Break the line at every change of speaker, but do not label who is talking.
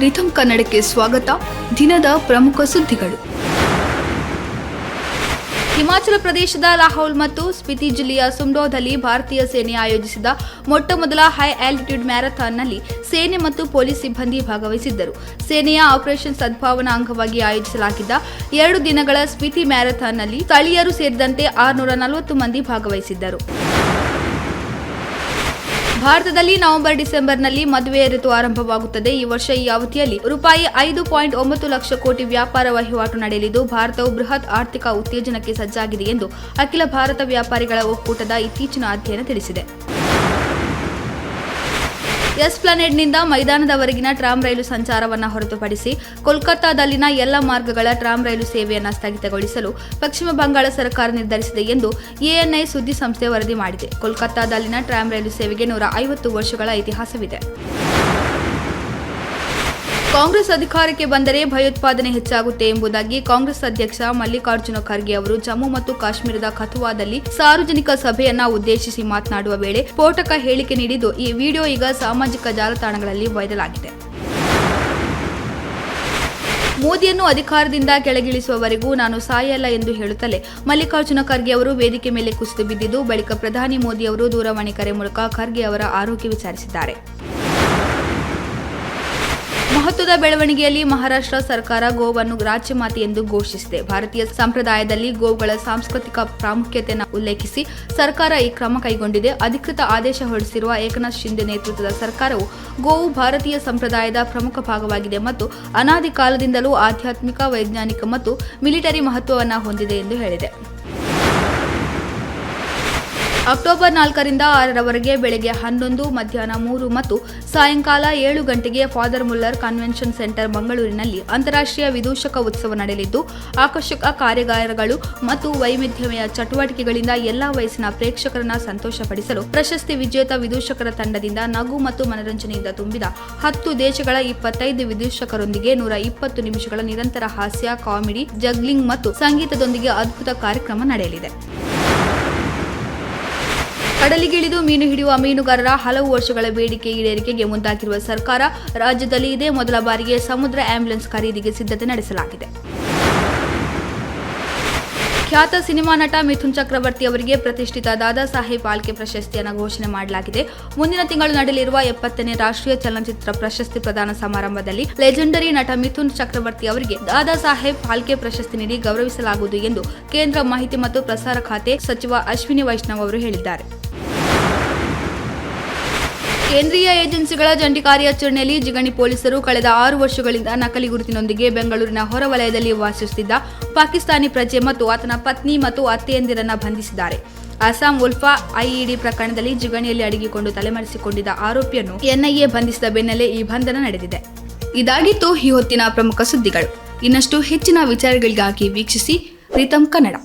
ರಿಥಮ್ ಕನ್ನಡಕ್ಕೆ ಸ್ವಾಗತ. ದಿನದ ಪ್ರಮುಖ ಸುದ್ದಿಗಳು. ಹಿಮಾಚಲ ಪ್ರದೇಶದ ಲಾಹೌಲ್ ಮತ್ತು ಸ್ಪಿತಿ ಜಿಲ್ಲೆಯ ಸುಮ್ಡೋದಲ್ಲಿ ಭಾರತೀಯ ಸೇನೆ ಆಯೋಜಿಸಿದ ಮೊಟ್ಟಮೊದಲ ಹೈ ಆಲ್ಟಿಟ್ಯೂಡ್ ಮ್ಯಾರಥಾನ್ನಲ್ಲಿ ಸೇನೆ ಮತ್ತು ಪೊಲೀಸ್ ಸಿಬ್ಬಂದಿ ಭಾಗವಹಿಸಿದ್ದರು. ಸೇನೆಯ ಆಪರೇಷನ್ ಸದ್ಭಾವನಾ ಅಂಗವಾಗಿ ಆಯೋಜಿಸಲಾಗಿದ್ದ 2 ದಿನಗಳ ಸ್ಪಿತಿ ಮ್ಯಾರಥಾನ್ನಲ್ಲಿ ಸ್ಥಳೀಯರು ಸೇರಿದಂತೆ 640 ಮಂದಿ ಭಾಗವಹಿಸಿದ್ದರು. ಭಾರತದಲ್ಲಿ ನವೆಂಬರ್-ಡಿಸೆಂಬರ್ನಲ್ಲಿ ಮದುವೆ ಋತು ಆರಂಭವಾಗುತ್ತದೆ. ಈ ವರ್ಷ ಈ ಅವಧಿಯಲ್ಲಿ ರೂಪಾಯಿ 5.9 ಲಕ್ಷ ಕೋಟಿ ವ್ಯಾಪಾರ ವಹಿವಾಟು ನಡೆಯಲಿದ್ದು, ಭಾರತವು ಬೃಹತ್ ಆರ್ಥಿಕ ಉತ್ತೇಜನಕ್ಕೆ ಸಜ್ಜಾಗಿದೆ ಎಂದು ಅಖಿಲ ಭಾರತ ವ್ಯಾಪಾರಿಗಳ ಒಕ್ಕೂಟದ ಇತ್ತೀಚಿನ ಅಧ್ಯಯನ ತಿಳಿಸಿದೆ. ಎಸ್ಪ್ಲನೇಡ್ನಿಂದ ಮೈದಾನದವರೆಗಿನ ಟ್ರಾಮ್ ರೈಲು ಸಂಚಾರವನ್ನು ಹೊರತುಪಡಿಸಿ ಕೋಲ್ಕತ್ತಾದಲ್ಲಿನ ಎಲ್ಲ ಮಾರ್ಗಗಳ ಟ್ರಾಮ್ ರೈಲು ಸೇವೆಯನ್ನು ಸ್ಥಗಿತಗೊಳಿಸಲು ಪಶ್ಚಿಮ ಬಂಗಾಳ ಸರ್ಕಾರ ನಿರ್ಧರಿಸಿದೆ ಎಂದು ಎಎನ್ಐ ಸುದ್ದಿ ಸಂಸ್ಥೆ ವರದಿ ಮಾಡಿದೆ. ಕೋಲ್ಕತ್ತಾದಲ್ಲಿನ ಟ್ರಾಮ್ ರೈಲು ಸೇವೆಗೆ 150 ವರ್ಷಗಳ ಇತಿಹಾಸವಿದೆ. ಕಾಂಗ್ರೆಸ್ ಅಧಿಕಾರಕ್ಕೆ ಬಂದರೆ ಭಯೋತ್ಪಾದನೆ ಹೆಚ್ಚಾಗುತ್ತೆ ಎಂಬುದಾಗಿ ಕಾಂಗ್ರೆಸ್ ಅಧ್ಯಕ್ಷ ಮಲ್ಲಿಕಾರ್ಜುನ ಖರ್ಗೆ ಅವರು ಜಮ್ಮು ಮತ್ತು ಕಾಶ್ಮೀರದ ಕಥುವಾದಲ್ಲಿ ಸಾರ್ವಜನಿಕ ಸಭೆಯನ್ನ ಉದ್ದೇಶಿಸಿ ಮಾತನಾಡುವ ವೇಳೆ ಸ್ಫೋಟಕ ಹೇಳಿಕೆ ನೀಡಿದ್ದು, ಈ ವಿಡಿಯೋ ಈಗ ಸಾಮಾಜಿಕ ಜಾಲತಾಣಗಳಲ್ಲಿ ವೈರಲ್ ಆಗಿದೆ. ಮೋದಿಯನ್ನು ಅಧಿಕಾರದಿಂದ ಕೆಳಗಿಳಿಸುವವರೆಗೂ ನಾನು ಸಾಯಲ್ಲ ಎಂದು ಹೇಳುತ್ತಲೇ ಮಲ್ಲಿಕಾರ್ಜುನ ಖರ್ಗೆ ಅವರು ವೇದಿಕೆ ಮೇಲೆ ಕುಸಿದು ಬಿದ್ದಿದ್ದು, ಬಳಿಕ ಪ್ರಧಾನಿ ಮೋದಿ ಅವರು ದೂರವಾಣಿ ಕರೆ ಮೂಲಕ ಖರ್ಗೆ ಅವರ ಆರೋಗ್ಯ ವಿಚಾರಿಸಿದ್ದಾರೆ. ಮಹತ್ವದ ಬೆಳವಣಿಗೆಯಲ್ಲಿ ಮಹಾರಾಷ್ಟ್ರ ಸರ್ಕಾರ ಗೋವನ್ನು ರಾಜ್ಯಮಾತೆ ಎಂದು ಘೋಷಿಸಿದೆ. ಭಾರತೀಯ ಸಂಪ್ರದಾಯದಲ್ಲಿ ಗೋವುಗಳ ಸಾಂಸ್ಕೃತಿಕ ಪ್ರಾಮುಖ್ಯತೆಯನ್ನು ಉಲ್ಲೇಖಿಸಿ ಸರ್ಕಾರ ಈ ಕ್ರಮ ಕೈಗೊಂಡಿದೆ. ಅಧಿಕೃತ ಆದೇಶ ಹೊರಡಿಸಿರುವ ಏಕನಾಥ್ ಶಿಂದೆ ನೇತೃತ್ವದ ಸರ್ಕಾರವು ಗೋವು ಭಾರತೀಯ ಸಂಪ್ರದಾಯದ ಪ್ರಮುಖ ಭಾಗವಾಗಿದೆ ಮತ್ತು ಅನಾದಿ ಕಾಲದಿಂದಲೂ ಆಧ್ಯಾತ್ಮಿಕ, ವೈಜ್ಞಾನಿಕ ಮತ್ತು ಮಿಲಿಟರಿ ಮಹತ್ವವನ್ನು ಹೊಂದಿದೆ ಎಂದು ಹೇಳಿದೆ. ಅಕ್ಟೋಬರ್ 4ರಿಂದ 6ರವರೆಗೆ ಬೆಳಗ್ಗೆ 11, ಮಧ್ಯಾಹ್ನ 3 ಮತ್ತು ಸಾಯಂಕಾಲ 7 ಗಂಟೆಗೆ ಫಾದರ್ ಮುಲ್ಲರ್ ಕನ್ವೆನ್ಷನ್ ಸೆಂಟರ್ ಮಂಗಳೂರಿನಲ್ಲಿ ಅಂತಾರಾಷ್ಟ್ರೀಯ ವಿದೂಷಕ ಉತ್ಸವ ನಡೆಯಲಿದ್ದು, ಆಕರ್ಷಕ ಕಾರ್ಯಾಗಾರಗಳು ಮತ್ತು ವೈವಿಧ್ಯಮಯ ಚಟುವಟಿಕೆಗಳಿಂದ ಎಲ್ಲಾ ವಯಸ್ಸಿನ ಪ್ರೇಕ್ಷಕರನ್ನ ಸಂತೋಷಪಡಿಸಲು ಪ್ರಶಸ್ತಿ ವಿಜೇತ ವಿದೂಷಕರ ತಂಡದಿಂದ ನಗು ಮತ್ತು ಮನರಂಜನೆಯಿಂದ ತುಂಬಿದ 10 ದೇಶಗಳ 25 ವಿದೂಷಕರೊಂದಿಗೆ 120 ನಿಮಿಷಗಳ ನಿರಂತರ ಹಾಸ್ಯ, ಕಾಮಿಡಿ, ಜಗ್ಲಿಂಗ್ ಮತ್ತು ಸಂಗೀತದೊಂದಿಗೆ ಅದ್ಭುತ ಕಾರ್ಯಕ್ರಮ ನಡೆಯಲಿದೆ. ಕಡಲಿಗಿಳಿದು ಮೀನು ಹಿಡಿಯುವ ಮೀನುಗಾರರ ಹಲವು ವರ್ಷಗಳ ಬೇಡಿಕೆ ಈಡೇರಿಕೆಗೆ ಮುಂದಾಗಿರುವ ಸರ್ಕಾರ ರಾಜ್ಯದಲ್ಲಿ ಇದೇ ಮೊದಲ ಬಾರಿಗೆ ಸಮುದ್ರ ಆಂಬ್ಯುಲೆನ್ಸ್ ಖರೀದಿಗೆ ಸಿದ್ಧತೆ ನಡೆಸಲಾಗಿದೆ. ಖ್ಯಾತ ಸಿನಿಮಾ ನಟ ಮಿಥುನ್ ಚಕ್ರವರ್ತಿ ಅವರಿಗೆ ಪ್ರತಿಷ್ಠಿತ ದಾದಾ ಸಾಹೇಬ್ ಫಾಲ್ಕೆ ಪ್ರಶಸ್ತಿಯನ್ನು ಘೋಷಣೆ ಮಾಡಲಾಗಿದೆ. ಮುಂದಿನ ತಿಂಗಳು ನಡೆಯಲಿರುವ 70ನೇ ರಾಷ್ಟ್ರೀಯ ಚಲನಚಿತ್ರ ಪ್ರಶಸ್ತಿ ಪ್ರದಾನ ಸಮಾರಂಭದಲ್ಲಿ ಲೆಜೆಂಡರಿ ನಟ ಮಿಥುನ್ ಚಕ್ರವರ್ತಿ ಅವರಿಗೆ ದಾದಾ ಸಾಹೇಬ್ ಫಾಲ್ಕೆ ಪ್ರಶಸ್ತಿ ನೀಡಿ ಗೌರವಿಸಲಾಗುವುದು ಎಂದು ಕೇಂದ್ರ ಮಾಹಿತಿ ಮತ್ತು ಪ್ರಸಾರ ಖಾತೆ ಸಚಿವ ಅಶ್ವಿನಿ ವೈಷ್ಣವ್ ಅವರು ಹೇಳಿದ್ದಾರೆ. ಕೇಂದ್ರೀಯ ಏಜೆನ್ಸಿಗಳ ಜಂಟಿ ಕಾರ್ಯಾಚರಣೆಯಲ್ಲಿ ಜಿಗಣಿ ಪೊಲೀಸರು ಕಳೆದ 6 ವರ್ಷಗಳಿಂದ ನಕಲಿ ಗುರುತಿನೊಂದಿಗೆ ಬೆಂಗಳೂರಿನ ಹೊರವಲಯದಲ್ಲಿ ವಾಸಿಸುತ್ತಿದ್ದ ಪಾಕಿಸ್ತಾನಿ ಪ್ರಜೆ ಮತ್ತು ಆತನ ಪತ್ನಿ ಮತ್ತು ಅತ್ತೆಯಂದಿರನ್ನ ಬಂಧಿಸಿದ್ದಾರೆ. ಅಸ್ಸಾಂ ಉಲ್ಫಾ ಐಇಡಿ ಪ್ರಕರಣದಲ್ಲಿ ಜಿಗಣಿಯಲ್ಲಿ ಅಡಗಿಕೊಂಡು ತಲೆಮರೆಸಿಕೊಂಡಿದ್ದ ಆರೋಪಿಯನ್ನು ಎನ್ಐಎ ಬಂಧಿಸಿದ ಬೆನ್ನಲ್ಲೇ ಈ ಬಂಧನ ನಡೆದಿದೆ. ಇದಾಗಿತ್ತು ಈ ಹೊತ್ತಿನ ಪ್ರಮುಖ ಸುದ್ದಿಗಳು. ಇನ್ನಷ್ಟು ಹೆಚ್ಚಿನ ವಿಚಾರಗಳಿಗಾಗಿ ವೀಕ್ಷಿಸಿ ರಿಥಮ್ ಕನ್ನಡ.